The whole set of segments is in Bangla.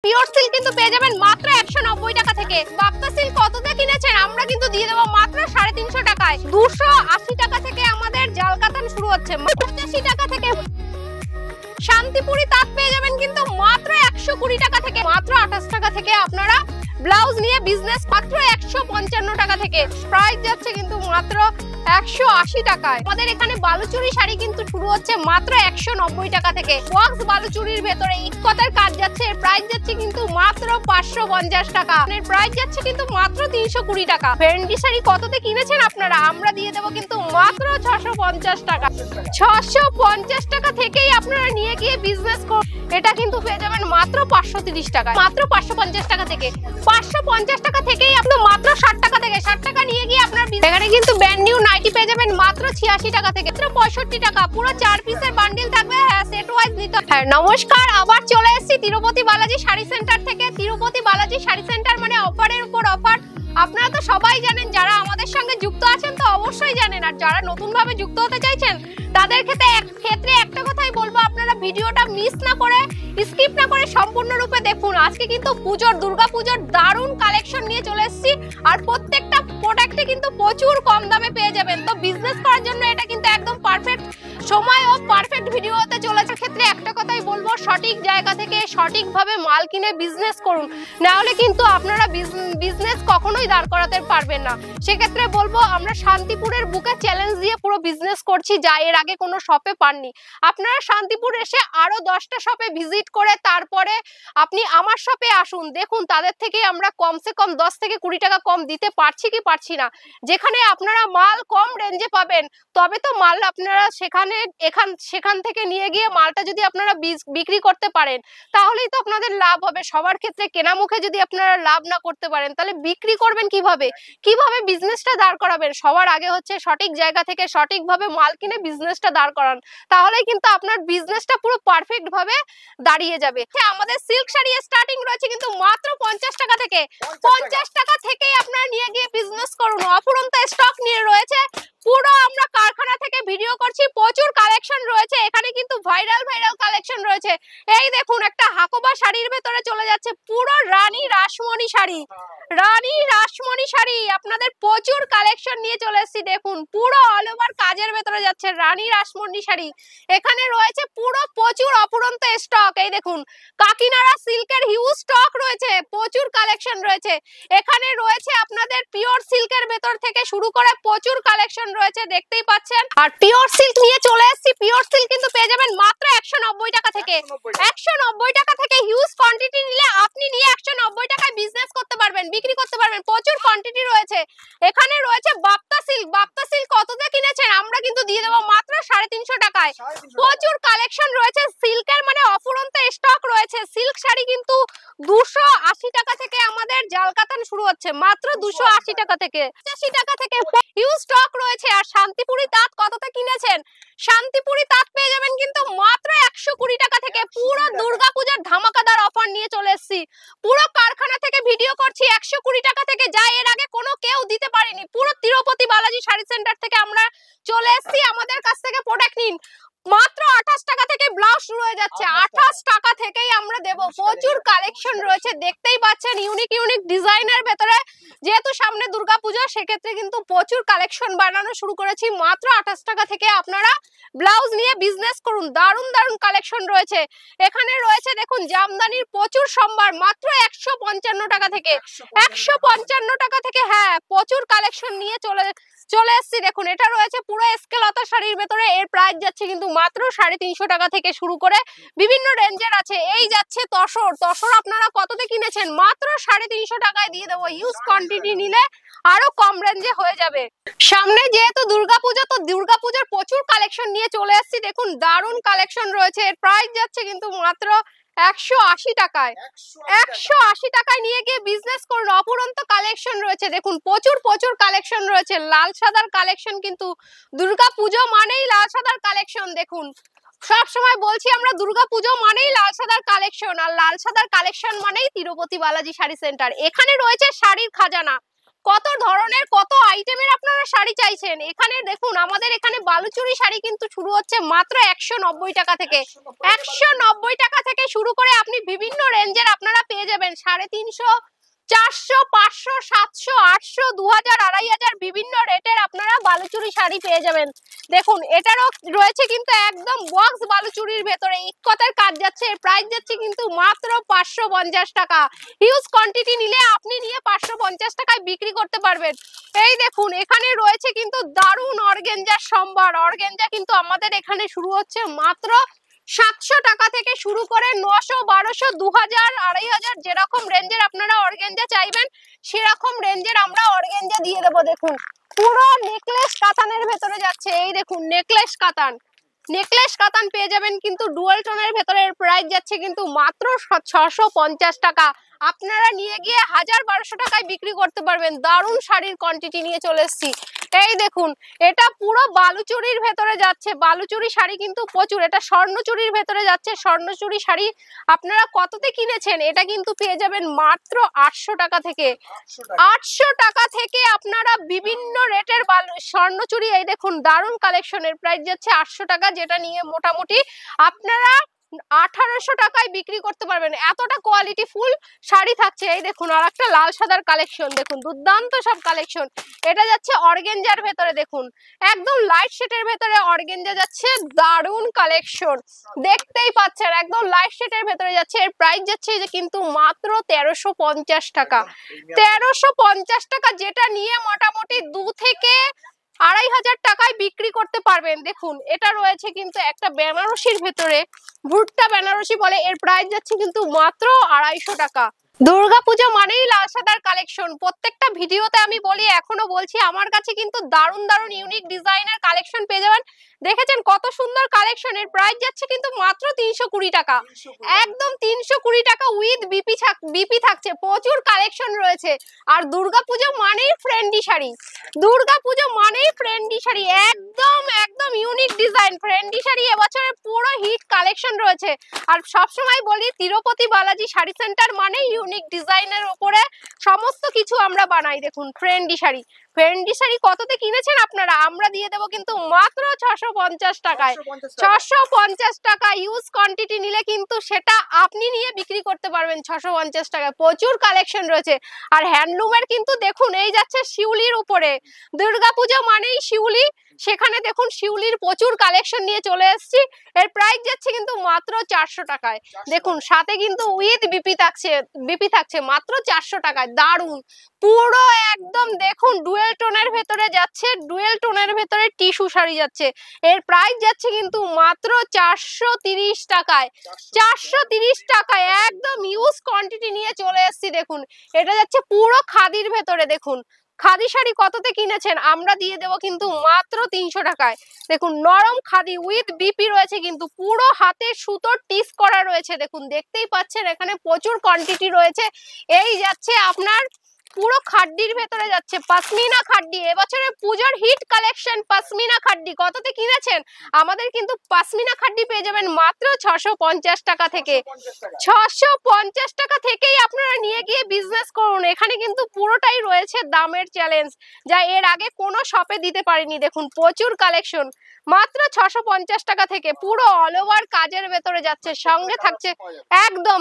পিওর সিল্ক কিন্তু পেয়ে যাবেন মাত্র 190 টাকা থেকে। বাপ্তা সিল্ক কততে কিনেছেন? আমরা কিন্তু দিয়ে দেবো মাত্র 350 টাকায়। 280 টাকা থেকে আমাদের জাল কাতান শুরু হচ্ছে, 85 টাকা থেকে। শান্তিপুরি তাঁত পেয়ে যাবেন কিন্তু মাত্র 120 টাকা থেকে। মাত্র 28 টাকা থেকে আপনারা ব্লাউজ নিয়ে বিজনেস, মাত্র 155 টাকা থেকে। প্রাইস যাচ্ছে কিন্তু মাত্র 180 টাকায়। আমাদের এখানে বালুচুরি শাড়ি কিন্তু শুরু হচ্ছে মাত্র 190 টাকা থেকে। বক্স বালুচুরির ভেতরে ইকতার কাজ যাচ্ছে, এর প্রাইস যাচ্ছে কিন্তু মাত্র 550 টাকা। এর প্রাইস যাচ্ছে কিন্তু মাত্র 320 টাকা। ফেরেন্ডি শাড়ি কততে কিনেছেন আপনারা? আমরা দিয়ে দেবো কিন্তু মাত্র 650 টাকা। 650 টাকা থেকেই আপনারা নিয়ে গিয়ে বিজনেস করুন। এটা কিন্তু পেয়ে যাবেন মাত্র 530 টাকা, মাত্র 550 টাকা থেকে। 550 টাকা থেকেই আপনার মাত্র 60 টাকা থেকে। 60 টাকা নিয়ে গিয়ে আপনার এখানে কিন্তু ব্র্যান্ড নিউ নাইটি পেয়ে যাবেন মাত্র 86 টাকা থেকে, মাত্র 65 টাকা। পুরো 4 পিসের বান্ডিল থাকবে, হ্যাঁ সেট ওয়াইজ নিতে। হ্যাঁ নমস্কার, আবার চলে এসেছি তিরুপতি বালাজি শাড়ি সেন্টার থেকে। তিরুপতি বালাজি শাড়ি সেন্টার মানে অফারের উপর অফার। আপনারা তো সবাই জানেন, যারা আমাদের সঙ্গে যুক্ত আছেন তো অবশ্যই জানেন, আর যারা নতুন ভাবে যুক্ত হতে চাইছেন তাদের ক্ষেত্রে একটা কথাই বলবো, আপনারা ভিডিওটা মিস না করে, স্কিপ না করে সম্পূর্ণরূপে দেখুন। আজকে কিন্তু দুর্গা পুজোর দারুণ কালেকশন নিয়ে চলে এসেছি, আর প্রত্যেকটা প্রোডাক্টে কিন্তু প্রচুর কম দামে পেয়ে যাবেন। তো বিজনেস করার জন্য এটা কিন্তু একদম পারফেক্ট সময় ও পারফেক্ট ভিডিও হতে চলেছে। ক্ষেত্রে একটা কথাই বলবো, সঠিক জায়গা থেকে সঠিকভাবে মাল কিনে বিজনেস করুন, না হলে কিন্তু আপনারা বিজনেস কখনোই দাঁড় করাতে পারবেন না। সেক্ষেত্রে বলবো, আমরা শান্তিপুরের বুকে চ্যালেঞ্জ দিয়ে পুরো বিজনেস করছি, যা এর আগে কোনো শপে পাননি। আপনারা শান্তিপুর এসে আরো 10টা শপে ভিজিট করে তারপরে আপনি আমার শপে আসুন, দেখুন তাদের থেকে আমরা কমসে কম 10 থেকে 20 টাকা কম দিতে পারছি কি পারছি না। যেখানে আপনারা মাল কম রেঞ্জে পাবেন, তবে তো মাল আপনারা সেখান থেকে নিয়ে গিয়ে মালটা যদি আপনারা বিক্রি করতে পারেন, তাহলেই তো আপনাদের লাভ হবে। সবার ক্ষেত্রে কেনা মুখে যদি আপনারা লাভ না করতে পারেন, তাহলে বিক্রি করবেন কিভাবে বিজনেসটা দাঁড় করাবেন? সবার আগে হচ্ছে সঠিক জায়গা থেকে সঠিকভাবে মাল কিনে বিজনেসটা দাঁড় করান, তাহলেই কিন্তু আপনার বিজনেসটা পুরো পারফেক্ট ভাবে দাঁড়িয়ে যাবে। আমাদের সিল্ক শাড়ি স্টার্টিং রয়েছে কিন্তু মাত্র 50 টাকা থেকে। 50 টাকা থেকেই আপনারা নিয়ে গিয়ে বিজনেস করুন। অফুরন্ত স্টক নিয়ে রয়েছে, পুরো আমরা কারখানা থেকে ভিডিও করছি, প্রচুর কালেকশন রয়েছে এখানে, কিন্তু ভাইরাল কালেকশন রয়েছে। এই দেখুন, একটা হাকোবা শাড়ির ভেতরে চলে যাচ্ছে, পুরো রানী রাসমণি শাড়ি। আপনাদের প্রচুর কালেকশন নিয়ে চলে এসেছি। দেখুন পুরো অল ওভার কাজের ভেতরে যাচ্ছে রানী রাসমণি শাড়ি। এখানে রয়েছে পুরো প্রচুর অফুরন্ত স্টক। এই দেখুন, কাকিনাড়া সিল্কের হিউজ স্টক রয়েছে, প্রচুর কালেকশন রয়েছে। এখানে রয়েছে আপনাদের পিওর সিল্কের ভেতর থেকে শুরু করে প্রচুর কালেকশন রয়েছে, দেখতেই পাচ্ছেন। আর পিওর সিল্ক নিয়ে চলে এসেছি। পিওর সিল্ক কিন্তু পেয়ে যাবেন মাত্র 190 টাকা থেকে। 190 টাকা থেকে হিউজ কোয়ান্টিটি নিলে আপনি নিয়ে 190 টাকায় বিজনেস করতে পারবেন, বিক্রি করতে পারবেন। প্রচুর কোয়ান্টিটি রয়েছে। এখানে রয়েছে বাপ্তা সিল্ক। বাপ্তা সিল্ক কততে কিনেছেন? আমরা কিন্তু দিয়ে দেবো মাত্র 350 টাকায়। প্রচুর কালেকশন রয়েছে সিল্কের, মানে অফুরন্ত স্টক রয়েছে। সিল্ক শাড়ি কিন্তু 280 টাকা থেকে আমাদের জাল কাতান শুরু হচ্ছে, মাত্র 280 টাকা থেকে। 85 টাকা থেকে হিউজ স্টক রয়েছে। আর শান্তিপুরি তাঁত কততে কিনেছেন? শান্তিপুরি তাঁত পেয়ে যাবেন কিন্তু মাত্র 120 টাকা থেকে। পুরো দুর্গাপূজার ধামাকাদার অফার নিয়ে চলে এসেছি, পুরো কারখানা থেকে ভিডিও করছি। 120 টাকা থেকে, যা এর আগে কোনো কেউ দিতে পারেনি। পুরো তিরুপতি বালাজি শাড়ি সেন্টার থেকে আমরা চলে এসেছি, আমাদের কাছ থেকে প্রোডাক্ট নিন। মাত্র 28 টাকা থেকে ব্লাউজ শুরু হয়ে যাচ্ছে, 28 টাকা থেকেই আমরা দেব। প্রচুর কালেকশন রয়েছে, দেখতেই পাচ্ছেন, ইউনিক ডিজাইনের ভেতরে। যেহেতু সামনে দুর্গাপূজা, সেক্ষেত্রে কিন্তু প্রচুর কালেকশন বানানো শুরু করেছি। মাত্র 28 টাকা থেকে আপনারা ব্লাউজ নিয়ে বিজনেস করুন। দারুণ কালেকশন রয়েছে। এখানে রয়েছে দেখুন জামদানির প্রচুর সম্ভার, মাত্র 155 টাকা থেকে। 155 টাকা থেকে, হ্যাঁ প্রচুর কালেকশন নিয়ে চলে এসেছি। দেখুন, এটা রয়েছে পুরো স্কেলতা শাড়ির ভেতরে। এর প্রাইস যাচ্ছে কিন্তু মাত্র 350 টাকা থেকে শুরু করে বিভিন্ন রেঞ্জের আছে। এই যাচ্ছে তসর আপনারা কততে কিনেছেন? মাত্র 350 টাকায় দিয়ে দেবো। হিউজ কোয়ান্টিটি নিলে আরো কম রেঞ্জে হয়ে যাবে। সামনে যেহেতু দুর্গাপূজা, তো দুর্গাপূজার প্রচুর কালেকশন নিয়ে চলে এসেছি। দেখুন দারুণ কালেকশন রয়েছে। এর প্রাইস যাচ্ছে কিন্তু মাত্র 180 টাকায়। 180 টাকায় নিয়ে গিয়ে বিজনেস করুন। অপুরন্ত কালেকশন রয়েছে। দেখুন প্রচুর কালেকশন রয়েছে। লাল সাদার কালেকশন, কিন্তু দুর্গাপূজা মানেই লাল সাদার কালেকশন। দেখুন, সব সময় বলছি আমরা, দুর্গাপূজা মানেই লাল সাদার কালেকশন, আর লাল সাদার কালেকশন মানেই তিরুপতি বালাজি শাড়ি সেন্টার। এখানে রয়েছে শাড়ির খাজানা। কত ধরনের কত আইটেমের আপনারা শাড়ি চাইছেন। এখানে দেখুন আমাদের এখানে বালুচুরি শাড়ি কিন্তু শুরু হচ্ছে মাত্র 190 টাকা থেকে। 190 টাকা থেকে শুরু করে আপনি বিভিন্ন রেঞ্জের আপনারা পেয়ে যাবেন 350, 400, 500, 700, 800, 2000, 2500 বিভিন্ন রেটের আপনারা বালুচুরি শাড়ি পেয়ে যাবেন। দেখুন এটারও রয়েছে কিন্তু একদম বক্স বালুচুরির ভেতরে ইক্কতের কাজ যাচ্ছে। প্রাইস যাচ্ছে কিন্তু মাত্র 550 টাকা। হিউজ কোয়ান্টিটি নিলে আপনি নিয়ে 550 টাকায় বিক্রি করতে পারবেন। এই দেখুন এখানে রয়েছে কিন্তু দারুণ অর্গানজার সম্ভার। অর্গানজা কিন্তু আমাদের এখানে শুরু হচ্ছে মাত্র 700 টাকা থেকে শুরু করে 900, 1200, 2000, 2500 যেরকম রেঞ্জের আপনারা অর্গানজা চাইবেন সেরকম রেঞ্জের আমরা অর্গানজা দিয়ে দেবো। দেখুন পুরো নেকলেস কাতানের ভেতরে যাচ্ছে। এই দেখুন নেকলেস কাতান, নেকলেস কাতান পেয়ে যাবেন কিন্তু ডুয়াল টোনের ভেতরে। প্রাইস যাচ্ছে কিন্তু মাত্র 650 টাকা। আপনারা নিয়ে গিয়ে 1000-1200 টাকায় বিক্রি করতে পারবেন। দারুণ শাড়ির কোয়ান্টিটি নিয়ে চলে এসেছি। এই দেখুন এটা পুরো বালুচুরির ভেতরে যাচ্ছে। বালুচুরি শাড়ি কিন্তু প্রচুর। এটা স্বর্ণচুরির ভেতরে যাচ্ছে। স্বর্ণচুরি শাড়ি আপনারা কততে কিনেছেন? এটা কিন্তু পেয়ে যাবেন মাত্র 800 টাকা থেকে। 800 টাকা থেকে আপনারা বিভিন্ন রেটের স্বর্ণচুরি। এই দেখুন দারুণ কালেকশনের। প্রাইস যাচ্ছে 800 টাকা, যেটা নিয়ে মোটামুটি আপনারা 1800 টাকায় বিক্রি করতে পারবেন। এতটা কোয়ালিটি ফুল শাড়ি থাকছে। এই দেখুন আর একটা লাল সাদার কালেকশন, দেখুন দুর্দান্ত সব কালেকশন। এটা যাচ্ছে অর্গানজার ভেতরে। দেখুন একদম লাইট শেডের ভেতরে অর্গানজা যাচ্ছে। দারুণ কালেকশন দেখতেই পাচ্ছেন, একদম লাইট শেডের ভেতরে যাচ্ছে। এর প্রাইস যাচ্ছে যে কিন্তু মাত্র 1350 টাকা। 1350 টাকা, যেটা নিয়ে মোটামুটি 2 থেকে 2500 টাকায় বিক্রি করতে পারবেন। দেখুন এটা রয়েছে কিন্তু একটা বেনারসির ভেতরে, ভুট্টা বেনারসি বলে। এর প্রাইস যাচ্ছে কিন্তু মাত্র 250 টাকা। দুর্গাপূজা মানেই লাল সাদার কালেকশন। প্রত্যেকটা ভিডিওতে আমি বলি, এখনো বলছি, আমার কাছে কিন্তু দারুণ দারুণ ইউনিক ডিজাইনের কালেকশন পেয়ে যাবেন। দেখেছেন কত সুন্দর কালেকশন। এর প্রাইস যাচ্ছে কিন্তু মাত্র 320 টাকা। একদম 320 টাকা উইথ বিপি থাকছে। প্রচুর কালেকশন রয়েছে। আর দুর্গাপূজা মানেই ফ্রেন্ডি শাড়ি। দুর্গাপূজা মানেই ফ্রেন্ডি শাড়ি, একদম একদম ইউনিক ডিজাইন ফ্রেন্ডি শাড়ি। এবছরের পুরো হিট কালেকশন রয়েছে। আর সবসময় বলি তিরুপতি বালাজি শাড়ি সেন্টার মানে ইউনিক ডিজাইনের উপরে সমস্ত কিছু আমরা বানাই। দেখুন ফ্রেন্ডি শাড়ি। ফ্রেন্ডি শাড়ি কততে কিনেছেন আপনারা? আমরা দিয়ে দেবো কিন্তু মাত্র 650 টাকায়। 650 টাকা। ইউজ কোয়ান্টিটি নিলে কিন্তু সেটা আপনি নিয়ে বিক্রি করতে পারবেন 650 টাকায়। প্রচুর কালেকশন রয়েছে। আর হ্যান্ডলুমের কিন্তু দেখুন এই যাচ্ছে শিউলির উপরে। দুর্গাপূজা মানেই শিউলি, সেখানে দেখুন শিউলির প্রচুর কালেকশন নিয়ে চলে এসেছি। এর প্রাইস যাচ্ছে কিন্তু মাত্র 400 টাকায়। দেখুন সাথে কিন্তু উইথ বিপি থাকছে মাত্র 400 টাকায়। দারুন পুরো একদম দেখুন ডুয়েল টোনের ভেতরে যাচ্ছে। ডুয়েল টোনের ভেতরে টিস্যু শাড়ি যাচ্ছে। এর প্রাইস যাচ্ছে কিন্তু মাত্র 430 টাকায়। 430 টাকায় একদম ইউজ কোয়ান্টিটি নিয়ে চলে এসেছি। দেখুন এটা যাচ্ছে পুরো খাদির ভেতরে। দেখুন খাদি শাড়ি কততে কিনেছেন? আমরা দিয়ে দেবো কিন্তু মাত্র 300 টাকায়। দেখুন নরম খাদি উইথ বিপি রয়েছে কিন্তু পুরো হাতে সুতোর টিস করা রয়েছে। দেখুন দেখতেই পাচ্ছেন এখানে প্রচুর কোয়ান্টিটি রয়েছে। এই যাচ্ছে আপনার পুরো খাড্ডির ভেতরে যাচ্ছে পশমিনা খাড্ডি। এবছরের পূজার হিট কালেকশন পশমিনা খাড্ডি। কততে কিনেছেন? আমাদের কিন্তু পশমিনা খাড্ডি পেয়ে যাবেন মাত্র 650 টাকা থেকে। 650 টাকা থেকেই আপনারা নিয়ে গিয়ে বিজনেস করুন। এখানে কিন্তু পুরোটাই রয়েছে দামের চ্যালেঞ্জ, যা এর আগে কোনো শপে দিতে পারিনি। দেখুন প্রচুর কালেকশন মাত্র 650 টাকা থেকে। পুরো অল ওভার কাজের ভেতরে যাচ্ছে। সঙ্গে থাকছে একদম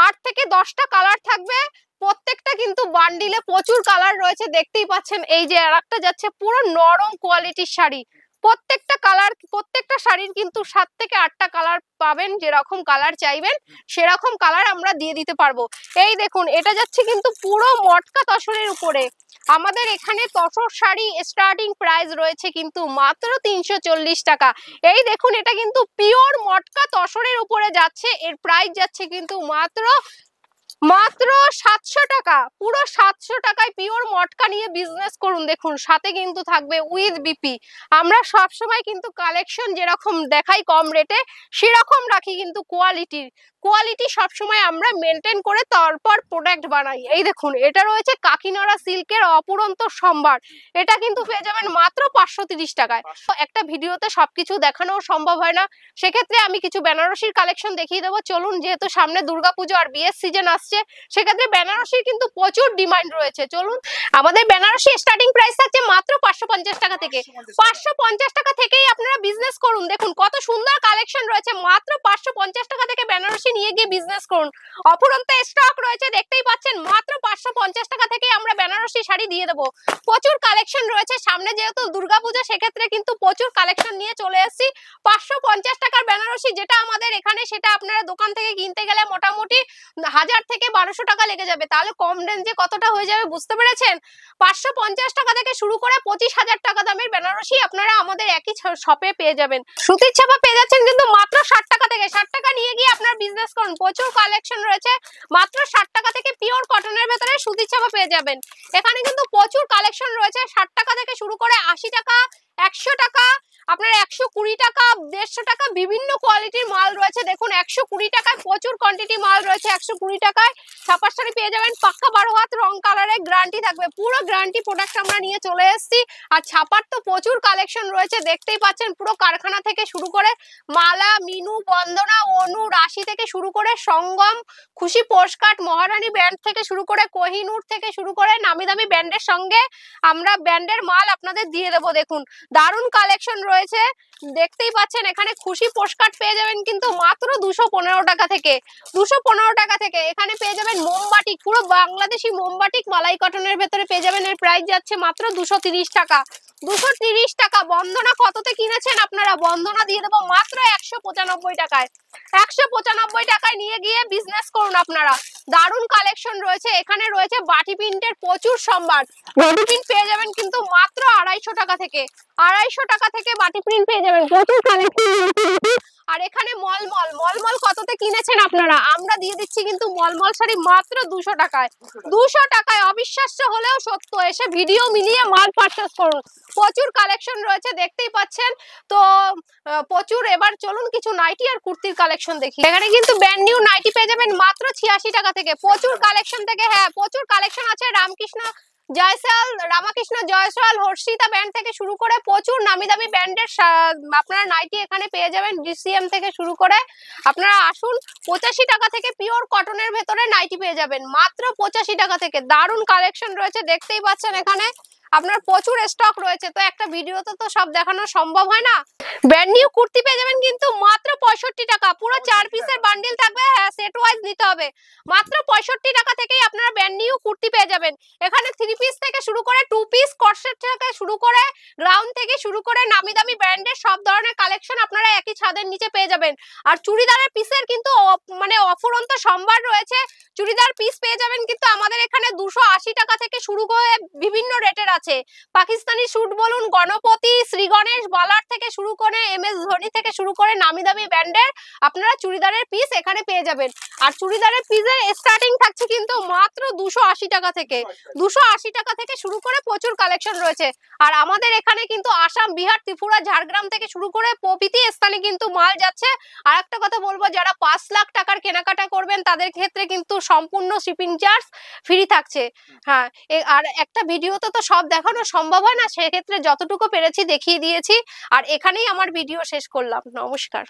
8 থেকে 10টা কালার থাকবে। প্রত্যেকটা কিন্তু বান্ডিলে প্রচুর কালার রয়েছে। দেখতেই পাচ্ছেন এই যে আরেকটা যাচ্ছে পুরো নরম কোয়ালিটির শাড়ি। প্রত্যেকটা কালার, প্রত্যেকটা শাড়ির কিন্তু 7 থেকে 8টা কালার পাবেন। যেরকম কালার চাইবেন সেরকম কালার আমরা দিয়ে দিতে পারবো। এই দেখুন এটা যাচ্ছে কিন্তু পুরো মটকা তসরের উপরে। আমাদের এখানে তসর শাড়ি স্টার্টিং প্রাইস রয়েছে কিন্তু মাত্র 340 টাকা। এই দেখুন এটা কিন্তু পিওর মটকা তসরের উপরে যাচ্ছে। এর প্রাইস যাচ্ছে কিন্তু মাত্র 700 টাকা। পুরো 700 টাকায় পিওর মটকা নিয়ে বিজনেস করুন। দেখুন সাথে কিন্তু থাকবে উইথ বিপি। আমরা সব সময় কিন্তু কালেকশন যেরকম দেখাই কম রেটে সেরকম রাখি, কিন্তু কোয়ালিটি সব সময় আমরা মেনটেন করে তারপর প্রোডাক্ট বানাই। এই দেখুন এটা রয়েছে কাকিনাড়া সিল্কের অপুরন্ত সম্ভার। এটা কিন্তু পেয়ে যাবেন মাত্র 530 টাকায়। একটা ভিডিওতে সবকিছু দেখানো সম্ভব হয় না, সেক্ষেত্রে আমি কিছু বেনারসির কালেকশন দেখিয়ে দেবো। চলুন, যেহেতু সামনে দুর্গাপুজো আর বিয়ের সিজন আসছে, আসছে, সেক্ষেত্রে বেনারসির কিন্তু প্রচুর ডিমান্ড রয়েছে। চলুন, আমাদের বেনারসি স্টার্টিং প্রাইস থাকছে মাত্র 550 টাকা থেকে। 550 টাকা থেকেই আপনারা বিজনেস করুন। দেখুন কত সুন্দর কালেকশন রয়েছে, মাত্র 550 টাকা থেকে বেনারসি নিয়ে গিয়ে বিজনেস করুন। অফুরন্ত স্টক রয়েছে, দেখতেই পাচ্ছেন, মাত্র 550 টাকা থেকে আমরা বেনারসি শাড়ি দিয়ে দেবো। প্রচুর কালেকশন রয়েছে, সামনে যেহেতু দুর্গাপূজা, সেক্ষেত্রে কিন্তু প্রচুর কালেকশন নিয়ে চলে এসেছি। 550 টাকার বেনারসি যেটা আমাদের এখানে, সেটা আপনারা দোকান থেকে কিনতে গেলে মোটামুটি 1000 থেকে 1200 টাকা লেগে যাবে। তাহলে কম রেঞ্জে কতটা হয়ে যাবে বুঝতে পেরেছেন? 550 টাকা থেকে শুরু করে 25,000 টাকা দামের বেনারসি আপনারা আমাদের একই শপে পেয়ে যাবেন। সুতির ছাপা পেয়ে যাচ্ছেন কিন্তু মাত্র 60 টাকা থেকে। 60 টাকা নিয়ে গিয়ে আপনার বিজনেস করুন। প্রচুর কালেকশন রয়েছে, মাত্র 60 টাকা থেকে পিওর কটনের ভেতরে সুতির ছাপা পেয়ে যাবেন। এখানে কিন্তু প্রচুর কালেকশন রয়েছে, 60 টাকা থেকে শুরু করে 80 টাকা, 100 টাকা, আপনার 120 টাকা, 150 টাকা, বিভিন্ন কোয়ালিটির মাল রয়েছে। দেখুন 120 টাকায় প্রচুর কোয়ান্টিটি মাল রয়েছে। 120 টাকায় ছাপার শাড়ি পেয়ে যাবেন, পাক্কা 12 হাত রং কালারের গ্যারান্টি থাকবে। পুরো গ্যারান্টি প্রোডাক্ট আমরা নিয়ে চলে এসেছি। আর ছাপার তো প্রচুর কালেকশন রয়েছে, দেখতেই পাচ্ছেন, পুরো কারখানা থেকে শুরু করে মালা, মিনু, বন্দনা, অনু, রাশি থেকে শুরু করে সঙ্গম, খুশি পোস্টকার্ড, মহারানী ব্যান্ড থেকে শুরু করে কোহিনূর থেকে শুরু করে নামি দামি ব্যান্ডের সঙ্গে আমরা ব্যান্ডের মাল আপনাদের দিয়ে দেবো। দেখুন দারুণ কালেকশন রয়েছে, দেখতেই পাচ্ছেন। এখানে খুশি পোস্টকার্ড পেয়ে যাবেন কিন্তু মাত্র 215 টাকা থেকে। 215 টাকা থেকে এখানে পেয়ে যাবেন মোমবাটিক, পুরো বাংলাদেশি মোমবাটিক মালাই কটনের ভেতরে পেয়ে যাবেন। এর প্রাইস যাচ্ছে মাত্র 230 টাকা। 230 টাকা। বন্দনা কততে কিনেছেন আপনারা? বন্দনা দিয়ে দেবো মাত্র 195 টাকায়। 195 টাকায় নিয়ে গিয়ে বিজনেস করুন আপনারা। দারুণ কালেকশন রয়েছে। এখানে রয়েছে বাটি প্রিন্টের প্রচুর সম্ভার। বাটি প্রিন্ট পেয়ে যাবেন কিন্তু মাত্র 250 টাকা থেকে। 250 টাকা থেকে বাটি প্রিন্ট পেয়ে যাবেন। প্রচুর কালেকশন রয়েছে। আর এখানে মলমল কততে কিনেছেন আপনারা? আমরা দিয়ে দিচ্ছি কিন্তু মলমল শাড়ি মাত্র 200 টাকায়। 200 টাকায়, অবিশ্বাস্য হলেও সত্য। এসে ভিডিও মিলিয়ে মাল পারচেজ করুন। প্রচুর কালেকশন রয়েছে, দেখতেই পাচ্ছেন। তো প্রচুর। এবার চলুন কিছু নাইটি আর কুর্তির কালেকশন দেখি। এখানে কিন্তু ব্র্যান্ড নিউ নাইটি পেয়ে যাবেন মাত্র 86 টাকা থেকে। প্রচুর কালেকশন থেকে, হ্যাঁ প্রচুর কালেকশন আছে। রামাকৃষ্ণ জয়সওয়াল, হর্ষিতা ব্যান্ড থেকে শুরু করে প্রচুর নামি দামি ব্যান্ডের আপনারা নাইটি এখানে পেয়ে যাবেন। ডিসিএম থেকে শুরু করে আপনারা আসুন। 85 টাকা থেকে পিওর কটনের ভেতরে নাইটি পেয়ে যাবেন মাত্র 85 টাকা থেকে। দারুণ কালেকশন রয়েছে, দেখতেই পাচ্ছেন। এখানে আপনার প্রচুর স্টক রয়েছে, তো একটা ভিডিওতে তো সব দেখানো সম্ভব হয় না। ব্র্যান্ড নিউ কুর্তি পেয়ে যাবেন কিন্তু মাত্র 65 টাকা। পুরো 4 পিসের বান্ডিল থাকবে, হ্যাঁ সেট ওয়াইজ নিতে হবে। মাত্র 65 টাকা থেকেই আপনারা ব্র্যান্ড নিউ কুর্তি পেয়ে যাবেন। এখানে 3 পিস থেকে শুরু করে 2 পিস, কটসেট থেকে শুরু করে গ্রাউন্ড থেকে শুরু করে নামি দামি ব্র্যান্ডের সব ধরনের কালেকশন আপনারা একই ছাদের নিচে পেয়ে যাবেন। আর চুড়িদারের পিসের কিন্তু মানে অফুরন্ত সম্ভার রয়েছে। চুড়িদার পিস পেয়ে যাবেন কিন্তু আমাদের এখানে 280 টাকা থেকে শুরু করে বিভিন্ন রেটের আছে। পাকিস্তানি স্যুট বলুন, গণপতি, শ্রী গণেশ, বলার থেকে শুরু করে MS ধোনি থেকে শুরু করে নামি দামি ব্র্যান্ডের আপনারা চুড়িদারের পিস এখানে পেয়ে যাবেন। আর চুড়িদারের পিসের স্টার্টিং থাকছে কিন্তু মাত্র 280 টাকা থেকে। 280 টাকা থেকে শুরু করে প্রচুর কালেকশন রয়েছে। আর আমাদের এখানে কিন্তু আসাম, বিহার, ত্রিপুরা, ঝাড়গ্রাম থেকে শুরু করে প্রভৃতি স্থানে কিন্তু মাল যাচ্ছে। আর একটা কথা বলবো, যারা 5 লাখ টাকার কেনাকাটা করবেন তাদের ক্ষেত্রে কিন্তু সম্পূর্ণ শিপিং চার্জ ফ্রি থাকছে। হ্যাঁ, আর একটা ভিডিওতে তো সব দেখানো সম্ভব হয় না, সেক্ষেত্রে যতটুকু পেরেছি দেখিয়ে দিয়েছি। আর এখানেই আমার ভিডিও শেষ করলাম। নমস্কার।